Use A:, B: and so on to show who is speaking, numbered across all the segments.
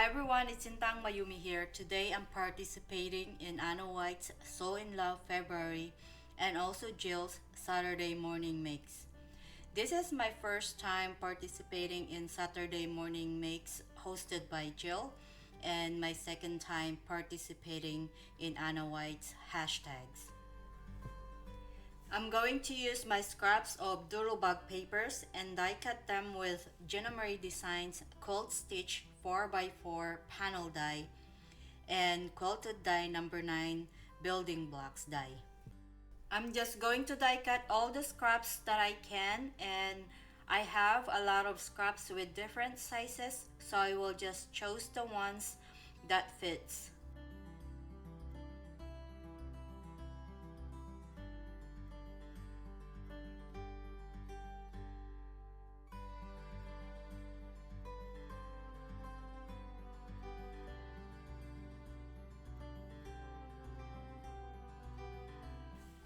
A: Hi everyone, it's Sintang Mayumi here. Today I'm participating in Anna Wight's So in Love February and also Jill's Saturday Morning Makes. This is my first time participating in Saturday Morning Makes hosted by Jill and my second time participating in Anna Wight's hashtags. I'm going to use my scraps of Durobag papers and die cut them with Gina Marie Designs Quilt Stitch 4x4 panel die and Quilted Die number 9 building blocks die. I'm just going to die cut all the scraps that I can, and I have a lot of scraps with different sizes, so I will just choose the ones that fits.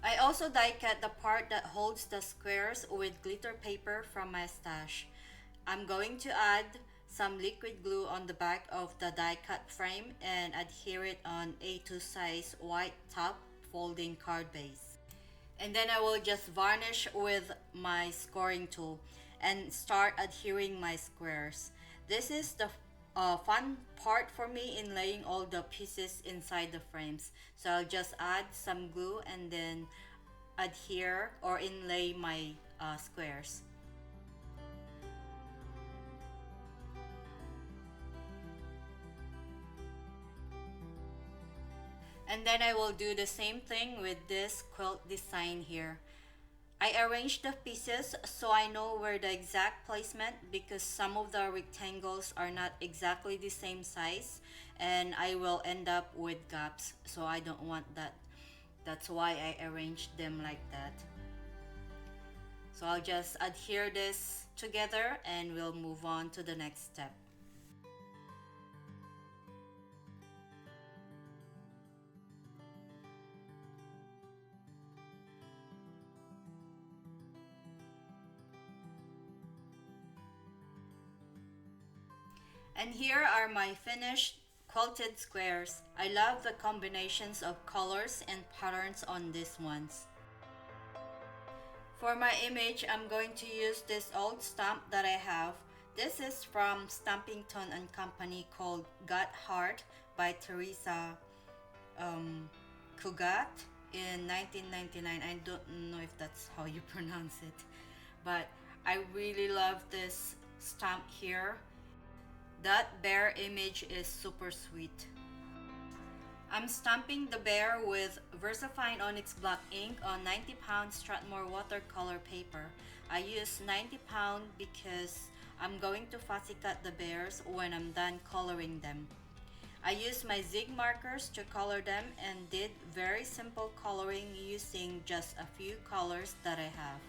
A: I also die cut the part that holds the squares with glitter paper from my stash. I'm going to add some liquid glue on the back of the die cut frame and adhere it on A2 size white top folding card base. And then I will just varnish with my scoring tool and start adhering my squares. This is the fun part for me in laying all the pieces inside the frames. So I'll just add some glue and then adhere or inlay my squares. And then I will do the same thing with this quilt design here. I arranged the pieces so I know where the exact placement, because some of the rectangles are not exactly the same size and I will end up with gaps, so I don't want that. That's why I arranged them like that. So I'll just adhere this together and we'll move on to the next step. And here are my finished quilted squares. I love the combinations of colors and patterns on these ones. For my image, I'm going to use this old stamp that I have. This is from Stampington and Company called Got Heart by Teresa Cugat in 1999. I don't know if that's how you pronounce it, but I really love this stamp here. That bear image is super sweet. I'm stamping the bear with VersaFine Onyx black ink on 90-pound Strathmore watercolor paper. I use 90-pound because I'm going to fussy cut the bears when I'm done coloring them. I used my zig markers to color them and did very simple coloring using just a few colors that I have.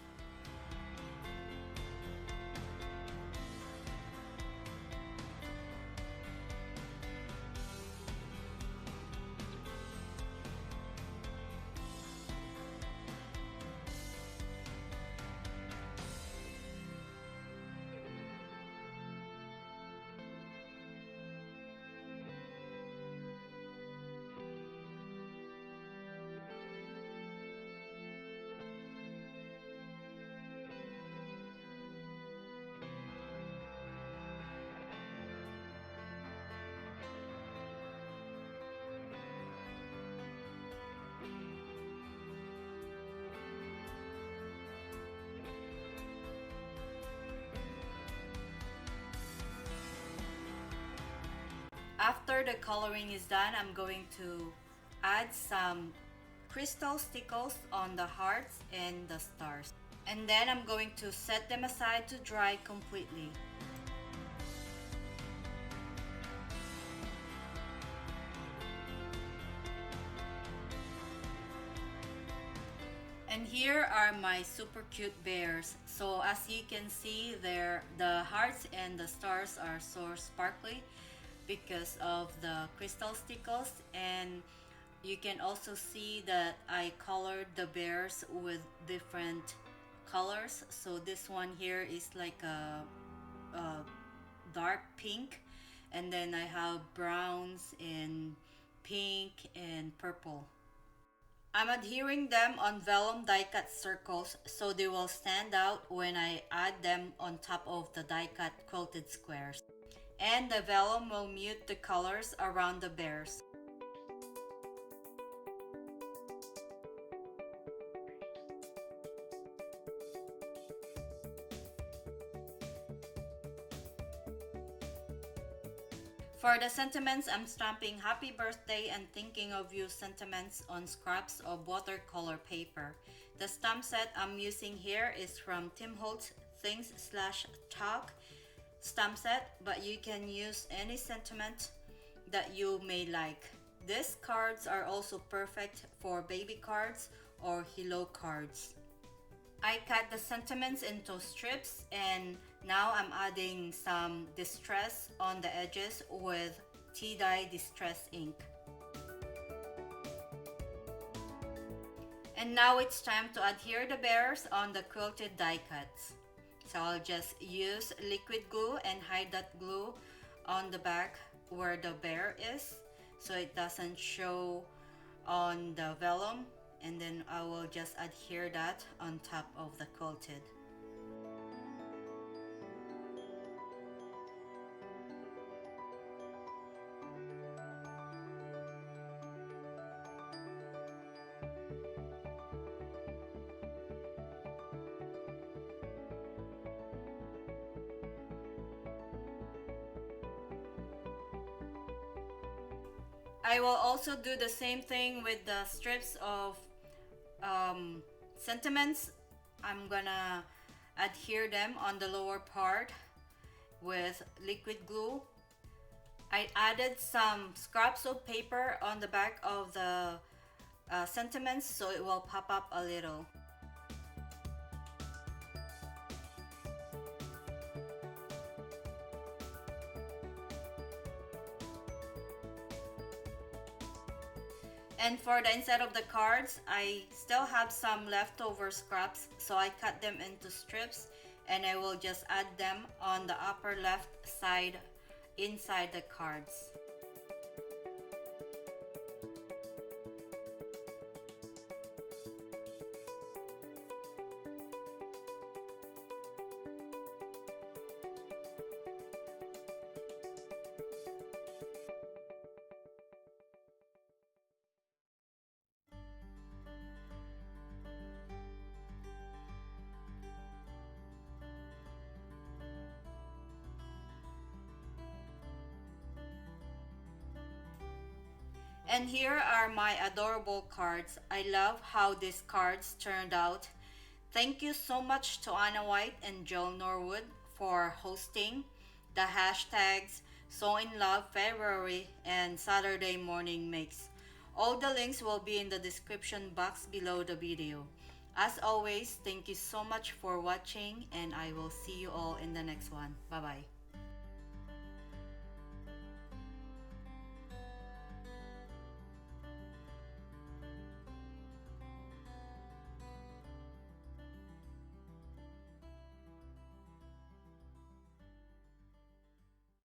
A: After the coloring is done, I'm going to add some crystal stickles on the hearts and the stars. And then I'm going to set them aside to dry completely. And here are my super cute bears. So as you can see there, the hearts and the stars are so sparkly because of the crystal stickles, and you can also see that I colored the bears with different colors. So this one here is like a dark pink, And then I have browns and pink and purple. I'm adhering them on vellum die cut circles so they will stand out when I add them on top of the die cut quilted squares. And the vellum will mute the colors around the bears. For the sentiments, I'm stamping happy birthday and thinking of you sentiments on scraps of watercolor paper. The stamp set I'm using here is from Tim Holtz Things/Talk stamp set, but you can use any sentiment that you may like. These cards are also perfect for baby cards or hello cards. I cut the sentiments into strips and now I'm adding some distress on the edges with GMD Distress Ink. And now it's time to adhere the bears on the quilted die cuts. So I'll just use liquid glue and hide that glue on the back where the bear is so it doesn't show on the vellum, and then I will just adhere that on top of the quilted. I will also do the same thing with the strips of sentiments. I'm gonna adhere them on the lower part with liquid glue. I added some scraps of paper on the back of the sentiments so it will pop up a little. And for the inside of the cards, I still have some leftover scraps, so I cut them into strips and I will just add them on the upper left side inside the cards. And here are my adorable cards. I love how these cards turned out. Thank you so much to Anna Wight and Joel Norwood for hosting the hashtags So in Love February and Saturday Morning Makes. All the links will be in the description box below the video. As always, thank you so much for watching and I will see you all in the next one. Bye bye.